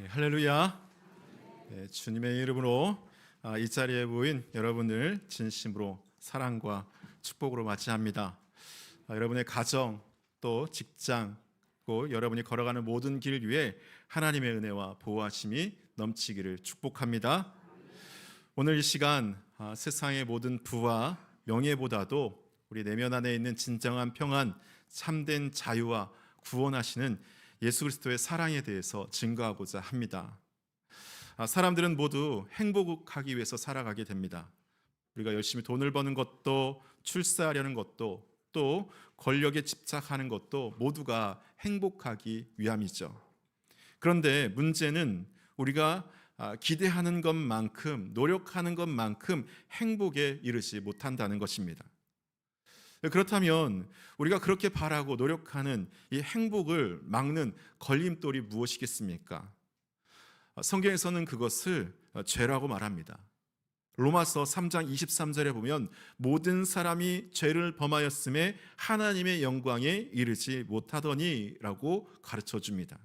할렐루야. 주님의 이름으로 이 자리에 모인 여러분을 진심으로 사랑과 축복으로 맞이합니다. 여러분의 가정 또 직장 또 여러분이 걸어가는 모든 길 위에 하나님의 은혜와 보호하심이 넘치기를 축복합니다. 오늘 이 시간 세상의 모든 부와 명예보다도 우리 내면 안에 있는 진정한 평안, 참된 자유와 구원하시는 예수 그리스도의 사랑에 대해서 증거하고자 합니다. 사람들은 모두 행복하기 위해서 살아가게 됩니다. 우리가 열심히 돈을 버는 것도, 출세하려는 것도, 또 권력에 집착하는 것도 모두가 행복하기 위함이죠. 그런데 문제는 우리가 기대하는 것만큼, 노력하는 것만큼 행복에 이르지 못한다는 것입니다. 그렇다면 우리가 그렇게 바라고 노력하는 이 행복을 막는 걸림돌이 무엇이겠습니까? 성경에서는 그것을 죄라고 말합니다. 로마서 3장 23절에 보면 모든 사람이 죄를 범하였음에 하나님의 영광에 이르지 못하더니 라고 가르쳐 줍니다.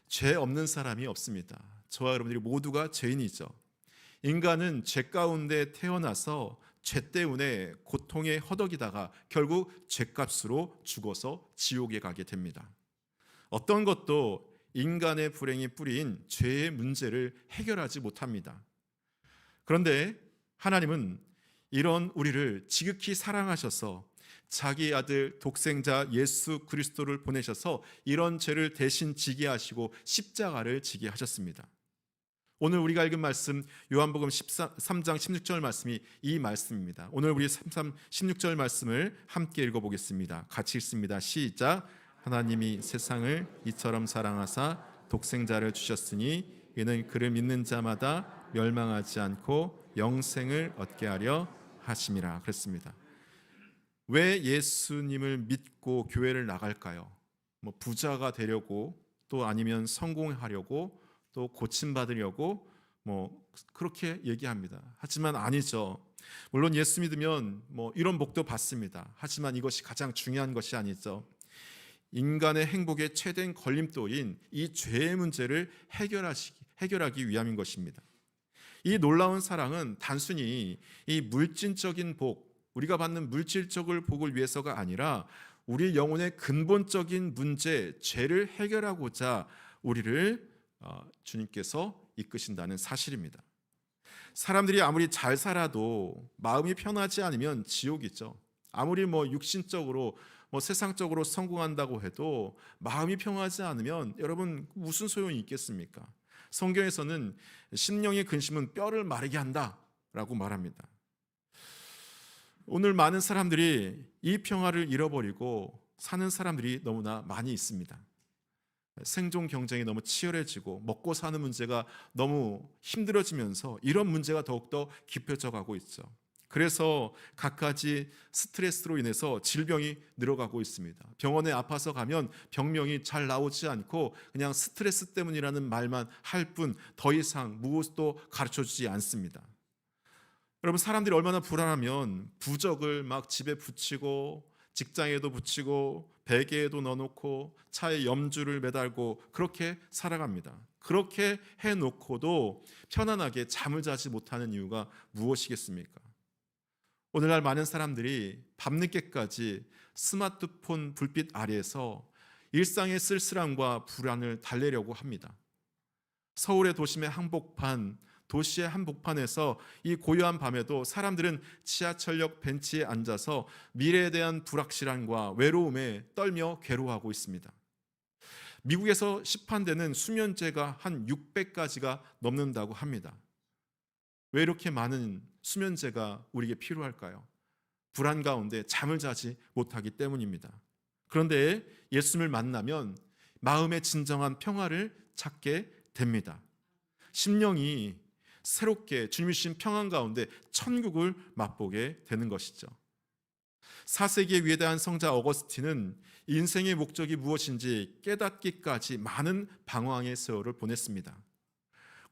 죄 없는 사람이 없습니다. 저와 여러분들이 모두가 죄인이죠. 인간은 죄 가운데 태어나서 죄 때문에 고통에 허덕이다가 결국 죄값으로 죽어서 지옥에 가게 됩니다. 어떤 것도 인간의 불행이 뿌린 죄의 문제를 해결하지 못합니다. 그런데 하나님은 이런 우리를 지극히 사랑하셔서 자기 아들 독생자 예수 그리스도를 보내셔서 이런 죄를 대신 지게 하시고 십자가를 지게 하셨습니다. 오늘 우리가 읽은 말씀 요한복음 3장 16절 말씀이 이 말씀입니다. 오늘 우리 16절 말씀을 함께 읽어보겠습니다. 같이 읽습니다. 시작. 하나님이 세상을 이처럼 사랑하사 독생자를 주셨으니 이는 그를 믿는 자마다 멸망하지 않고 영생을 얻게 하려 하심이라 그랬습니다. 왜 예수님을 믿고 교회를 나갈까요? 부자가 되려고 또 아니면 성공하려고 또 고침받으려고 그렇게 얘기합니다. 하지만 아니죠. 물론 예수 믿으면 이런 복도 받습니다. 하지만 이것이 가장 중요한 것이 아니죠. 인간의 행복의 최대인 걸림돌인 이 죄의 문제를 해결하기 위함인 것입니다. 이 놀라운 사랑은 단순히 이 물질적인 복, 우리가 받는 물질적인 복을 위해서가 아니라 우리 영혼의 근본적인 문제, 죄를 해결하고자 우리를 주님께서 이끄신다는 사실입니다. 사람들이 아무리 잘 살아도 마음이 편하지 않으면 지옥이죠. 아무리 육신적으로 세상적으로 성공한다고 해도 마음이 평하지 않으면 여러분 무슨 소용이 있겠습니까? 성경에서는 심령의 근심은 뼈를 마르게 한다라고 말합니다. 오늘 많은 사람들이 이 평화를 잃어버리고 사는 사람들이 너무나 많이 있습니다. 생존 경쟁이 너무 치열해지고 먹고 사는 문제가 너무 힘들어지면서 이런 문제가 더욱더 깊어져 가고 있죠. 그래서 갖가지 스트레스로 인해서 질병이 늘어가고 있습니다. 병원에 아파서 가면 병명이 잘 나오지 않고 그냥 스트레스 때문이라는 말만 할 뿐 더 이상 무엇도 가르쳐주지 않습니다. 여러분, 사람들이 얼마나 불안하면 부적을 막 집에 붙이고 직장에도 붙이고 베개에도 넣어놓고 차에 염주를 매달고 그렇게 살아갑니다. 그렇게 해놓고도 편안하게 잠을 자지 못하는 이유가 무엇이겠습니까? 오늘날 많은 사람들이 밤늦게까지 스마트폰 불빛 아래에서 일상의 쓸쓸함과 불안을 달래려고 합니다. 서울의 도시의 한복판에서 이 고요한 밤에도 사람들은 지하철역 벤치에 앉아서 미래에 대한 불확실함과 외로움에 떨며 괴로워하고 있습니다. 미국에서 시판되는 수면제가 한 600가지가 넘는다고 합니다. 왜 이렇게 많은 수면제가 우리에게 필요할까요? 불안 가운데 잠을 자지 못하기 때문입니다. 그런데 예수님을 만나면 마음의 진정한 평화를 찾게 됩니다. 심령이 새롭게 주님이 주신 평안 가운데 천국을 맛보게 되는 것이죠. 4세기의 위대한 성자 어거스틴은 인생의 목적이 무엇인지 깨닫기까지 많은 방황의 세월을 보냈습니다.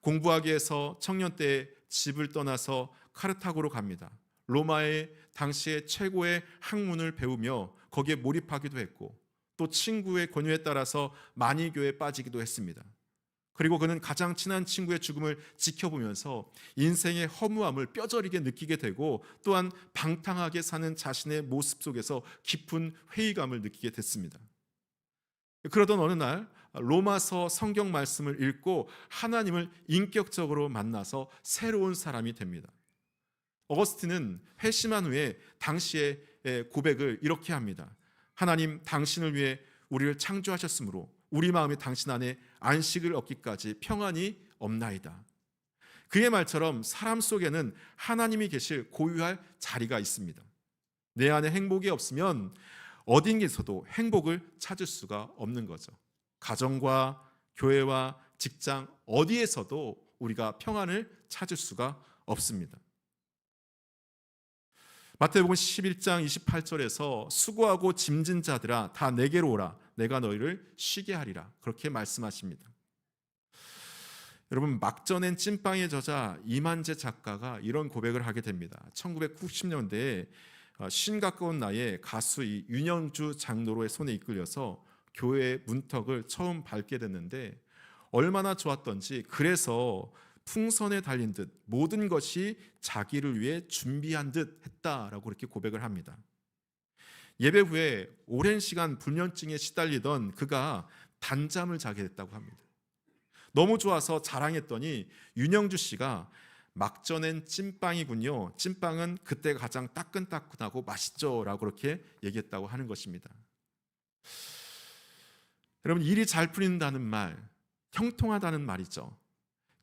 공부하기 위해서 청년 때 집을 떠나서 카르타고로 갑니다. 로마의 당시의 최고의 학문을 배우며 거기에 몰입하기도 했고 또 친구의 권유에 따라서 마니교에 빠지기도 했습니다. 그리고 그는 가장 친한 친구의 죽음을 지켜보면서 인생의 허무함을 뼈저리게 느끼게 되고 또한 방탕하게 사는 자신의 모습 속에서 깊은 회의감을 느끼게 됐습니다. 그러던 어느 날 로마서 성경 말씀을 읽고 하나님을 인격적으로 만나서 새로운 사람이 됩니다. 어거스틴은 회심한 후에 당시의 고백을 이렇게 합니다. 하나님, 당신을 위해 우리를 창조하셨으므로 우리 마음이 당신 안에 안식을 얻기까지 평안이 없나이다. 그의 말처럼 사람 속에는 하나님이 계실 고유할 자리가 있습니다. 내 안에 행복이 없으면 어딘가에서도 행복을 찾을 수가 없는 거죠. 가정과 교회와 직장 어디에서도 우리가 평안을 찾을 수가 없습니다. 마태복음 11장 28절에서 수고하고 짐진 자들아 다 내게로 오라 내가 너희를 쉬게 하리라 그렇게 말씀하십니다. 여러분, 막전엔 찐빵의 저자 이만재 작가가 이런 고백을 하게 됩니다. 1990년대에 쉰 가까운 나이에 가수 윤영주 장로의 손에 이끌려서 교회의 문턱을 처음 밟게 됐는데 얼마나 좋았던지, 그래서 풍선에 달린 듯 모든 것이 자기를 위해 준비한 듯 했다라고 그렇게 고백을 합니다. 예배 후에 오랜 시간 불면증에 시달리던 그가 단잠을 자게 됐다고 합니다. 너무 좋아서 자랑했더니 윤영주 씨가 막전엔 찐빵이군요. 찐빵은 그때 가장 따끈따끈하고 맛있죠 라고 그렇게 얘기했다고 하는 것입니다. 여러분, 일이 잘 풀린다는 말, 형통하다는 말이죠.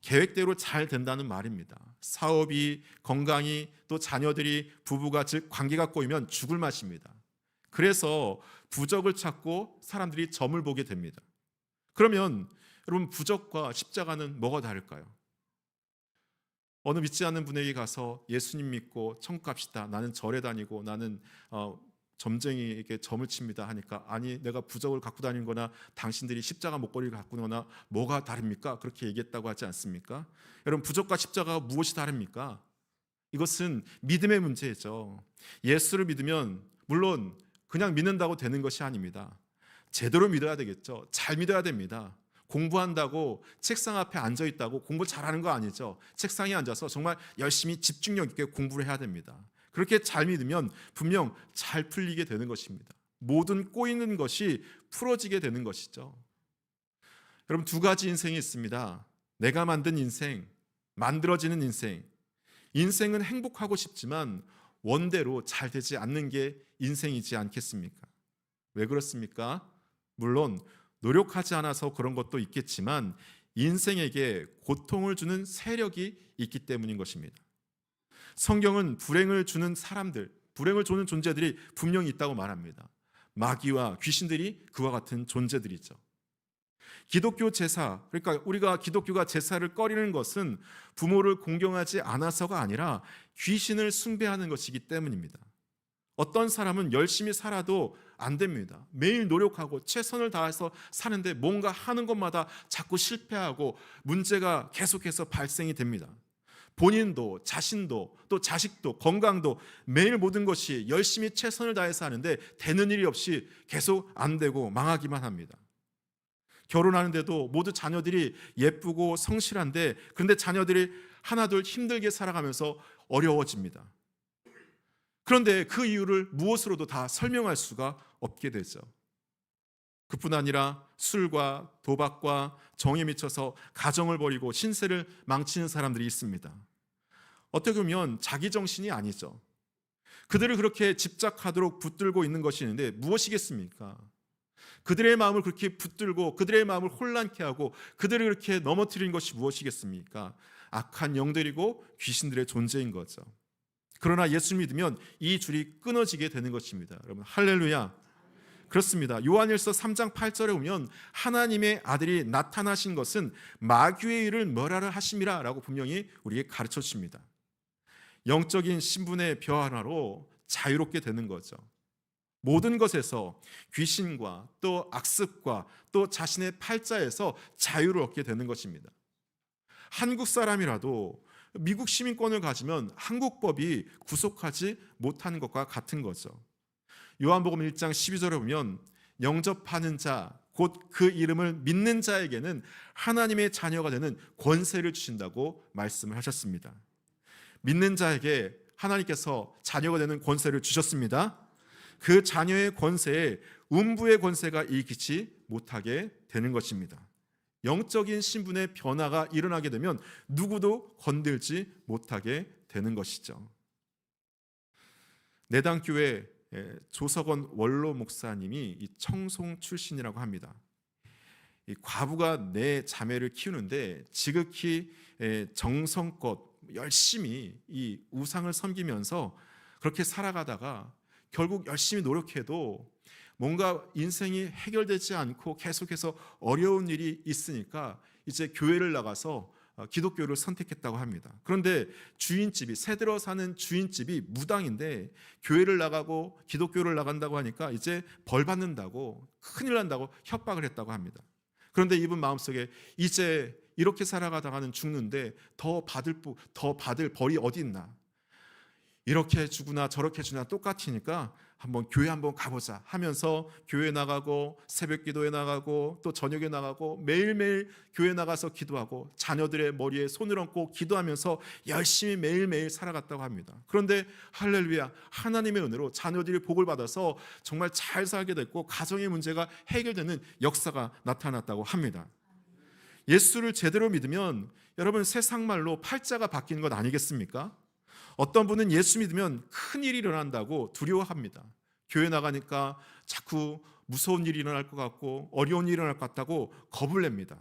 계획대로 잘 된다는 말입니다. 사업이, 건강이, 또 자녀들이, 부부가, 즉 관계가 꼬이면 죽을 맛입니다. 그래서 부적을 찾고 사람들이 점을 보게 됩니다. 그러면 여러분, 부적과 십자가는 뭐가 다를까요? 어느 믿지 않는 분에게 가서 예수님 믿고 천국 갑시다, 나는 절에 다니고 나는 점쟁이에게 점을 칩니다 하니까, 아니 내가 부적을 갖고 다니는 거나 당신들이 십자가 목걸이를 갖고 거나 뭐가 다릅니까? 그렇게 얘기했다고 하지 않습니까? 여러분, 부적과 십자가가 무엇이 다릅니까? 이것은 믿음의 문제죠. 예수를 믿으면 물론 그냥 믿는다고 되는 것이 아닙니다. 제대로 믿어야 되겠죠. 잘 믿어야 됩니다. 공부한다고 책상 앞에 앉아 있다고 공부 잘하는 거 아니죠. 책상에 앉아서 정말 열심히 집중력 있게 공부를 해야 됩니다. 그렇게 잘 믿으면 분명 잘 풀리게 되는 것입니다. 모든 꼬이는 것이 풀어지게 되는 것이죠. 여러분, 두 가지 인생이 있습니다. 내가 만든 인생, 만들어지는 인생. 인생은 행복하고 싶지만 원대로 잘 되지 않는 게 인생이지 않겠습니까? 왜 그렇습니까? 물론 노력하지 않아서 그런 것도 있겠지만 인생에게 고통을 주는 세력이 있기 때문인 것입니다. 성경은 불행을 주는 사람들, 불행을 주는 존재들이 분명히 있다고 말합니다. 마귀와 귀신들이 그와 같은 존재들이죠. 기독교 제사, 그러니까 우리가 기독교가 제사를 꺼리는 것은 부모를 공경하지 않아서가 아니라 귀신을 숭배하는 것이기 때문입니다. 어떤 사람은 열심히 살아도 안 됩니다. 매일 노력하고 최선을 다해서 사는데 뭔가 하는 것마다 자꾸 실패하고 문제가 계속해서 발생이 됩니다. 본인도, 자신도, 또 자식도, 건강도, 매일 모든 것이 열심히 최선을 다해서 하는데 되는 일이 없이 계속 안 되고 망하기만 합니다. 결혼하는데도 모두 자녀들이 예쁘고 성실한데, 그런데 자녀들이 하나둘 힘들게 살아가면서 어려워집니다. 그런데 그 이유를 무엇으로도 다 설명할 수가 없게 되죠. 그뿐 아니라 술과 도박과 정에 미쳐서 가정을 버리고 신세를 망치는 사람들이 있습니다. 어떻게 보면 자기 정신이 아니죠. 그들을 그렇게 집착하도록 붙들고 있는 것이 있는데 무엇이겠습니까? 그들의 마음을 그렇게 붙들고 그들의 마음을 혼란케 하고 그들을 그렇게 넘어뜨리는 것이 무엇이겠습니까? 악한 영들이고 귀신들의 존재인 거죠. 그러나 예수 믿으면 이 줄이 끊어지게 되는 것입니다. 여러분, 할렐루야. 그렇습니다. 요한일서 3장 8절에 보면 하나님의 아들이 나타나신 것은 마귀의 일을 멸하려 하심이라 라고 분명히 우리에게 가르쳐 주십니다. 영적인 신분의 벼 하나로 자유롭게 되는 거죠. 모든 것에서 귀신과 또 악습과 또 자신의 팔자에서 자유를 얻게 되는 것입니다. 한국 사람이라도 미국 시민권을 가지면 한국법이 구속하지 못하는 것과 같은 거죠. 요한복음 1장 12절에 보면 영접하는 자, 곧 그 이름을 믿는 자에게는 하나님의 자녀가 되는 권세를 주신다고 말씀을 하셨습니다. 믿는 자에게 하나님께서 자녀가 되는 권세를 주셨습니다. 그 자녀의 권세에 음부의 권세가 이기지 못하게 되는 것입니다. 영적인 신분의 변화가 일어나게 되면 누구도 건들지 못하게 되는 것이죠. 내당교회 조석원 원로 목사님이 이 청송 출신이라고 합니다. 이 과부가 내 자매를 키우는데 지극히 정성껏 열심히 이 우상을 섬기면서 그렇게 살아가다가 결국 열심히 노력해도 뭔가 인생이 해결되지 않고 계속해서 어려운 일이 있으니까 이제 교회를 나가서 기독교를 선택했다고 합니다. 그런데 주인집이, 새들어 사는 주인집이 무당인데 교회를 나가고 기독교를 나간다고 하니까 이제 벌 받는다고, 큰일 난다고 협박을 했다고 합니다. 그런데 이분 마음속에 이제 이렇게 살아가다가는 죽는데 더 받을 벌이 어디 있나, 이렇게 주구나 저렇게 주나 똑같으니까 한번 교회 한번 가보자 하면서 교회 나가고 새벽 기도에 나가고 또 저녁에 나가고 매일매일 교회 나가서 기도하고 자녀들의 머리에 손을 얹고 기도하면서 열심히 매일매일 살아갔다고 합니다. 그런데 할렐루야, 하나님의 은혜로 자녀들이 복을 받아서 정말 잘 살게 됐고 가정의 문제가 해결되는 역사가 나타났다고 합니다. 예수를 제대로 믿으면 여러분 세상 말로 팔자가 바뀌는 것 아니겠습니까? 어떤 분은 예수 믿으면 큰일이 일어난다고 두려워합니다. 교회 나가니까 자꾸 무서운 일이 일어날 것 같고 어려운 일이 일어날 것 같다고 겁을 냅니다.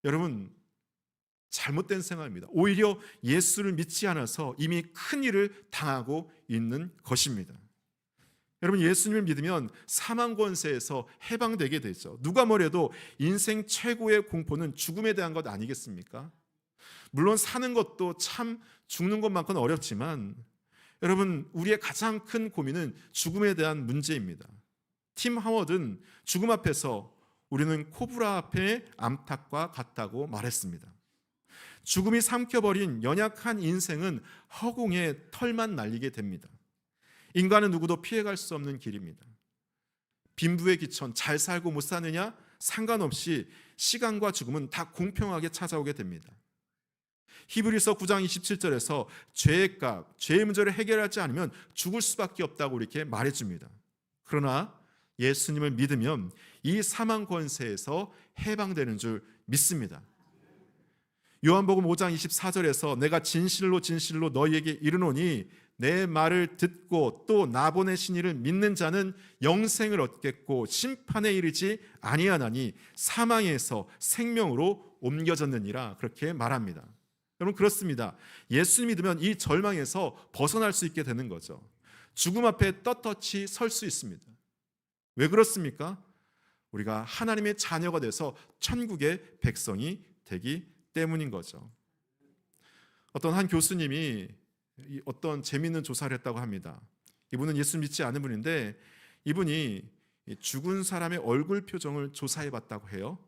여러분, 잘못된 생각입니다. 오히려 예수를 믿지 않아서 이미 큰일을 당하고 있는 것입니다. 여러분, 예수님을 믿으면 사망 권세에서 해방되게 되죠. 누가 뭐래도 인생 최고의 공포는 죽음에 대한 것 아니겠습니까? 물론 사는 것도 참 죽는 것만큼 어렵지만 여러분, 우리의 가장 큰 고민은 죽음에 대한 문제입니다. 팀 하워드는 죽음 앞에서 우리는 코브라 앞에 암탉과 같다고 말했습니다. 죽음이 삼켜버린 연약한 인생은 허공에 털만 날리게 됩니다. 인간은 누구도 피해갈 수 없는 길입니다. 빈부의 기천, 잘 살고 못 사느냐 상관없이 시간과 죽음은 다 공평하게 찾아오게 됩니다. 히브리서 9장 27절에서 죄의 값, 죄의 문제를 해결하지 않으면 죽을 수밖에 없다고 이렇게 말해줍니다. 그러나 예수님을 믿으면 이 사망 권세에서 해방되는 줄 믿습니다. 요한복음 5장 24절에서 내가 진실로 진실로 너희에게 이르노니 내 말을 듣고 또 나 보내신 이를 믿는 자는 영생을 얻겠고 심판에 이르지 아니하나니 사망에서 생명으로 옮겨졌느니라, 그렇게 말합니다. 여러분, 그렇습니다. 예수 믿으면 이 절망에서 벗어날 수 있게 되는 거죠. 죽음 앞에 떳떳이 설 수 있습니다. 왜 그렇습니까? 우리가 하나님의 자녀가 돼서 천국의 백성이 되기 때문인 거죠. 어떤 한 교수님이 어떤 재미있는 조사를 했다고 합니다. 이분은 예수 믿지 않은 분인데 이분이 죽은 사람의 얼굴 표정을 조사해 봤다고 해요.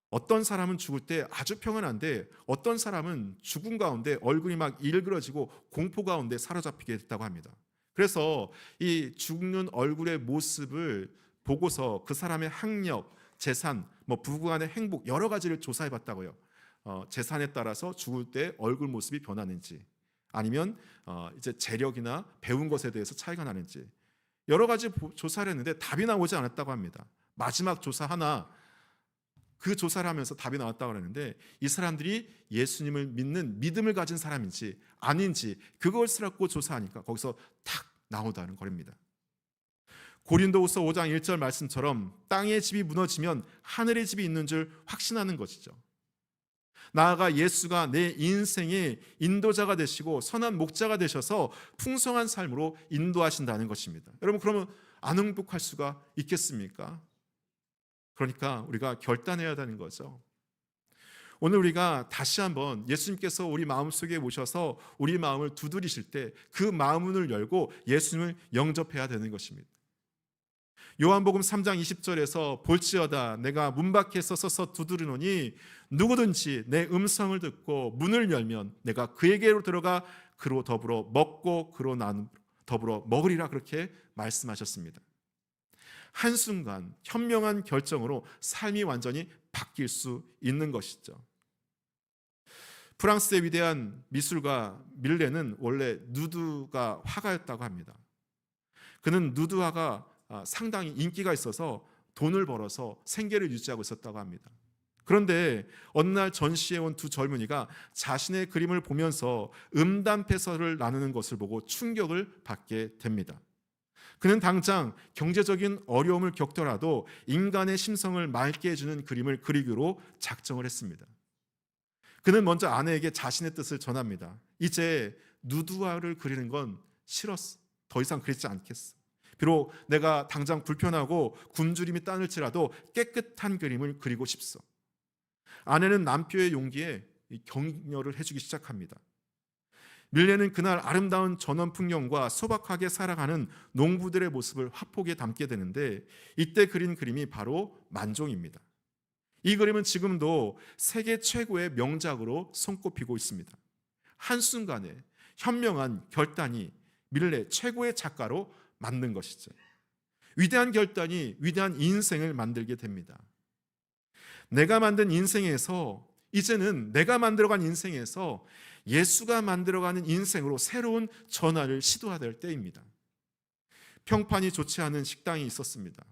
어떤 사람은 죽을 때 아주 평안한데 어떤 사람은 죽음 가운데 얼굴이 막 일그러지고 공포 가운데 사로잡히게 됐다고 합니다. 그래서 이 죽는 얼굴의 모습을 보고서 그 사람의 학력, 재산, 부부간의 행복 여러 가지를 조사해 봤다고요. 재산에 따라서 죽을 때 얼굴 모습이 변하는지, 아니면 이제 재력이나 배운 것에 대해서 차이가 나는지 여러 가지 조사를 했는데 답이 나오지 않았다고 합니다. 마지막 조사 하나, 그 조사를 하면서 답이 나왔다고 하는데 이 사람들이 예수님을 믿는 믿음을 가진 사람인지 아닌지 그것을 갖고 조사하니까 거기서 탁 나오다는 겁니다. 고린도후서 5장 1절 말씀처럼 땅의 집이 무너지면 하늘의 집이 있는 줄 확신하는 것이죠. 나아가 예수가 내 인생의 인도자가 되시고 선한 목자가 되셔서 풍성한 삶으로 인도하신다는 것입니다. 여러분, 그러면 안 행복할 수가 있겠습니까? 그러니까 우리가 결단해야 되는 거죠. 오늘 우리가 다시 한번 예수님께서 우리 마음속에 오셔서 우리 마음을 두드리실 때 그 마음문을 열고 예수님을 영접해야 되는 것입니다. 요한복음 3장 20절에서 볼지어다 내가 문 밖에서 서서 두드리노니 누구든지 내 음성을 듣고 문을 열면 내가 그에게로 들어가 그로 더불어 먹고 그로 난 더불어 먹으리라, 그렇게 말씀하셨습니다. 한순간 현명한 결정으로 삶이 완전히 바뀔 수 있는 것이죠. 프랑스의 위대한 미술가 밀레는 원래 누드가 화가였다고 합니다. 그는 누드화가 상당히 인기가 있어서 돈을 벌어서 생계를 유지하고 있었다고 합니다. 그런데 어느 날 전시에 온 두 젊은이가 자신의 그림을 보면서 음담패설을 나누는 것을 보고 충격을 받게 됩니다. 그는 당장 경제적인 어려움을 겪더라도 인간의 심성을 맑게 해주는 그림을 그리기로 작정을 했습니다. 그는 먼저 아내에게 자신의 뜻을 전합니다. 이제 누드화를 그리는 건 싫었어. 더 이상 그리지 않겠어. 비록 내가 당장 불편하고 굶주림이 따를지라도 깨끗한 그림을 그리고 싶소. 아내는 남편의 용기에 격려를 해주기 시작합니다. 밀레는 그날 아름다운 전원 풍경과 소박하게 살아가는 농부들의 모습을 화폭에 담게 되는데, 이때 그린 그림이 바로 만종입니다. 이 그림은 지금도 세계 최고의 명작으로 손꼽히고 있습니다. 한순간에 현명한 결단이 밀레 최고의 작가로 만든 것이죠. 위대한 결단이 위대한 인생을 만들게 됩니다. 내가 만든 인생에서, 이제는 내가 만들어간 인생에서 예수가 만들어가는 인생으로 새로운 전환을 시도해야 될 때입니다. 평판이 좋지 않은 식당이 있었습니다.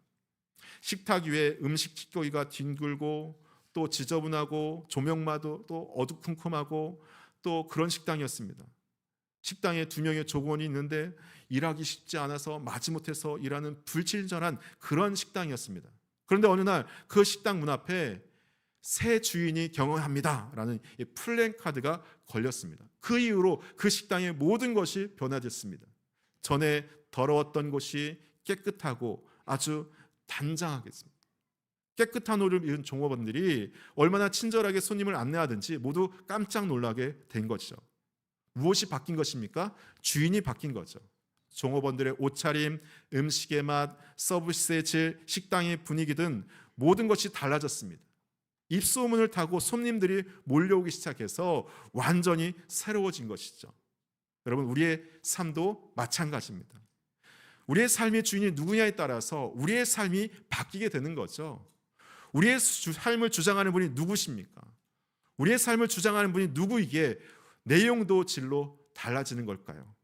식탁 위에 음식 식기가 뒹굴고 또 지저분하고 조명마도 또 어두컴컴하고 또 그런 식당이었습니다. 식당에 2명의 조공원이 있는데 일하기 쉽지 않아서 마지못해서 일하는 불친절한 그런 식당이었습니다. 그런데 어느 날 그 식당 문 앞에 새 주인이 경영합니다 라는 플랜카드가 걸렸습니다. 그 이후로 그 식당의 모든 것이 변화됐습니다. 전에 더러웠던 곳이 깨끗하고 아주 단장하겠습니다. 깨끗한 옷을 입은 종업원들이 얼마나 친절하게 손님을 안내하든지 모두 깜짝 놀라게 된 것이죠. 무엇이 바뀐 것입니까? 주인이 바뀐 거죠. 종업원들의 옷차림, 음식의 맛, 서비스의 질, 식당의 분위기 등 모든 것이 달라졌습니다. 입소문을 타고 손님들이 몰려오기 시작해서 완전히 새로워진 것이죠. 여러분, 우리의 삶도 마찬가지입니다. 우리의 삶의 주인이 누구냐에 따라서 우리의 삶이 바뀌게 되는 거죠. 우리의 삶을 주장하는 분이 누구십니까? 우리의 삶을 주장하는 분이 누구이기에 내용도 질로 달라지는 걸까요?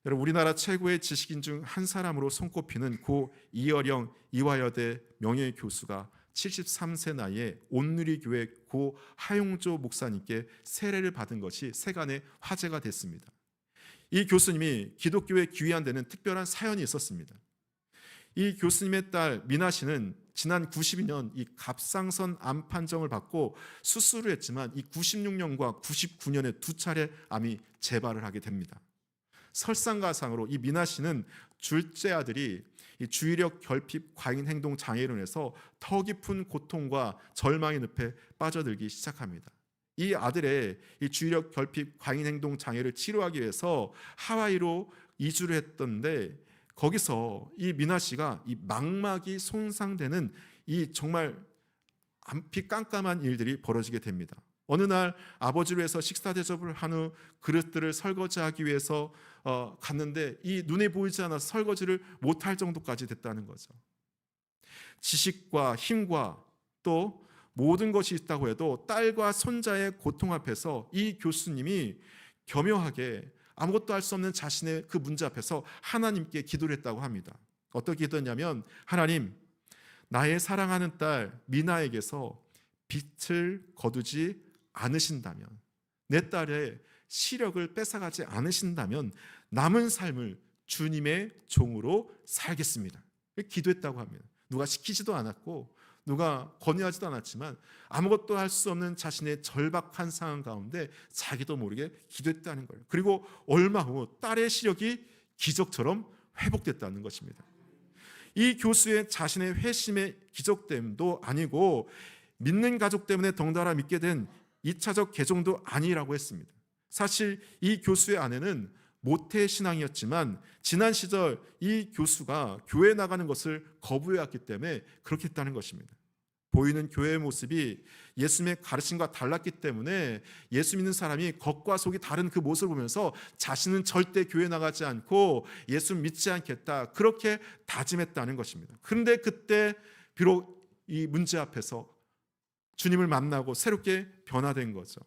여러분, 우리나라 최고의 지식인 중 한 사람으로 손꼽히는 고 이어령 이화여대 명예교수가 73세 나이에 온누리교회 고 하용조 목사님께 세례를 받은 것이 세간의 화제가 됐습니다. 이 교수님이 기독교에 귀환되는 특별한 사연이 있었습니다. 이 교수님의 딸 미나 씨는 지난 92년 이 갑상선 암 판정을 받고 수술을 했지만 이 96년과 99년에 2차례 암이 재발을 하게 됩니다. 설상가상으로 이 미나 씨는 둘째 아들이 이 주의력 결핍 과잉 행동 장애로 인해서 더 깊은 고통과 절망의 늪에 빠져들기 시작합니다. 이 아들의 이 주의력 결핍 과잉 행동 장애를 치료하기 위해서 하와이로 이주를 했던데, 거기서 이 미나 씨가 이 망막이 손상되는 이 정말 안피 깜깜한 일들이 벌어지게 됩니다. 어느 날 아버지를 위해서 식사 대접을 한 후 그릇들을 설거지하기 위해서 갔는데 이 눈에 보이지 않아서 설거지를 못할 정도까지 됐다는 거죠. 지식과 힘과 또 모든 것이 있다고 해도 딸과 손자의 고통 앞에서 이 교수님이 겸허하게 아무것도 할 수 없는 자신의 그 문제 앞에서 하나님께 기도를 했다고 합니다. 어떻게 기도했냐면, 하나님, 나의 사랑하는 딸 미나에게서 빛을 거두지 않으신다면, 내 딸의 시력을 뺏어가지 않으신다면 남은 삶을 주님의 종으로 살겠습니다. 기도했다고 합니다. 누가 시키지도 않았고 누가 권유하지도 않았지만 아무것도 할 수 없는 자신의 절박한 상황 가운데 자기도 모르게 기도했다는 거예요. 그리고 얼마 후 딸의 시력이 기적처럼 회복됐다는 것입니다. 이 교수의 자신의 회심의 기적됨도 아니고 믿는 가족 때문에 덩달아 믿게 된 2차적 개종도 아니라고 했습니다. 사실 이 교수의 아내는 모태 신앙이었지만 지난 시절 이 교수가 교회 나가는 것을 거부해왔기 때문에 그렇게 했다는 것입니다. 보이는 교회의 모습이 예수님의 가르침과 달랐기 때문에 예수 믿는 사람이 겉과 속이 다른 그 모습을 보면서 자신은 절대 교회 나가지 않고 예수 믿지 않겠다, 그렇게 다짐했다는 것입니다. 그런데 그때 비록 이 문제 앞에서 주님을 만나고 새롭게 변화된 거죠.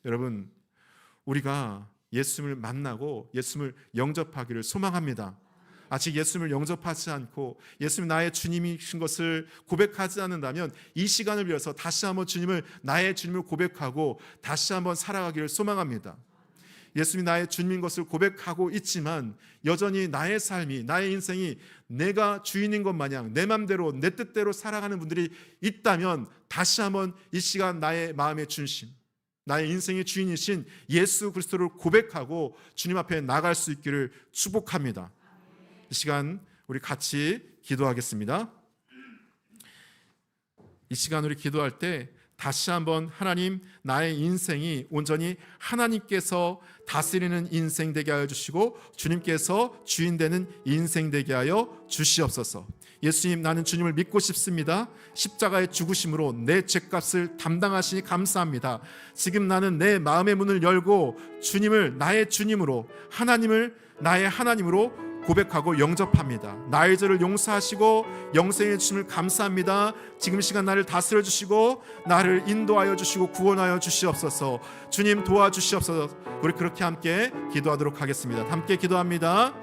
여러분, 우리가 예수님을 만나고 예수님을 영접하기를 소망합니다. 아직 예수님을 영접하지 않고 예수님 나의 주님이신 것을 고백하지 않는다면 이 시간을 위해서 다시 한번 주님을 나의 주님을 고백하고 다시 한번 살아가기를 소망합니다. 예수님이 나의 주님인 것을 고백하고 있지만 여전히 나의 삶이, 나의 인생이 내가 주인인 것 마냥 내 맘대로 내 뜻대로 살아가는 분들이 있다면 다시 한번 이 시간 나의 마음의 중심, 나의 인생의 주인이신 예수 그리스도를 고백하고 주님 앞에 나갈 수 있기를 축복합니다. 이 시간 우리 같이 기도하겠습니다. 이 시간 우리 기도할 때 다시 한번 하나님, 나의 인생이 온전히 하나님께서 다스리는 인생 되게 하여 주시고 주님께서 주인 되는 인생 되게 하여 주시옵소서. 예수님, 나는 주님을 믿고 싶습니다. 십자가의 죽으심으로 내 죄값을 담당하시니 감사합니다. 지금 나는 내 마음의 문을 열고 주님을 나의 주님으로, 하나님을 나의 하나님으로 고백하고 영접합니다. 나의 죄를 용서하시고 영생해 주심을 감사합니다. 지금 시간 나를 다스려 주시고 나를 인도하여 주시고 구원하여 주시옵소서. 주님 도와주시옵소서. 우리 그렇게 함께 기도하도록 하겠습니다. 함께 기도합니다.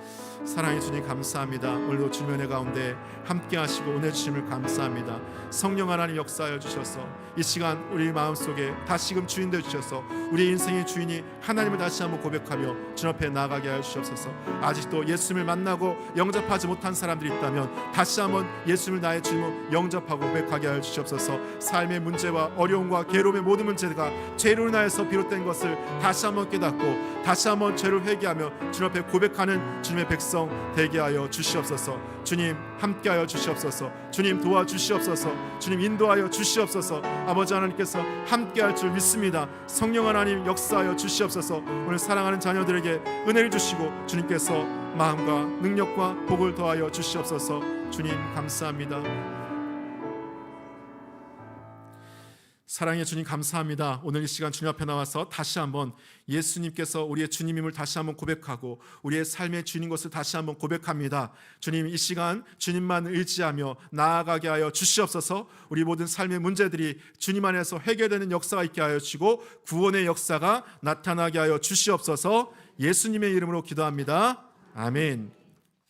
사랑의 주님 감사합니다. 오늘도 주님의 은혜 가운데 함께 하시고 은혜 주심을 감사합니다. 성령 하나님 역사하여 주셔서 이 시간 우리 마음속에 다시금 주인 되어 주셔서 우리 인생의 주인이 하나님을 다시 한번 고백하며 주님 앞에 나아가게 하여 주시옵소서. 아직도 예수님을 만나고 영접하지 못한 사람들이 있다면 다시 한번 예수님을 나의 주님으로 영접하고 고백하게 하여 주시옵소서. 삶의 문제와 어려움과 괴로움의 모든 문제가 죄로 인하여서 비롯된 것을 다시 한번 깨닫고 다시 한번 죄를 회개하며 주님 앞에 고백하는 주님의 백성 되게 하여 주시옵소서. 주님 함께하여 주시옵소서. 주님 도와주시옵소서. 주님 인도하여 주시옵소서. 아버지 하나님께서 함께할 줄 믿습니다. 성령 하나님 역사하여 주시옵소서. 오늘 사랑하는 자녀들에게 은혜를 주시고 주님께서 마음과 능력과 복을 더하여 주시옵소서. 주님 감사합니다. 사랑의 주님 감사합니다. 오늘 이 시간 주님 앞에 나와서 다시 한번 예수님께서 우리의 주님임을 다시 한번 고백하고 우리의 삶의 주인인 것을 다시 한번 고백합니다. 주님, 이 시간 주님만 의지하며 나아가게 하여 주시옵소서. 우리 모든 삶의 문제들이 주님 안에서 해결되는 역사가 있게 하여 주시고 구원의 역사가 나타나게 하여 주시옵소서. 예수님의 이름으로 기도합니다. 아멘.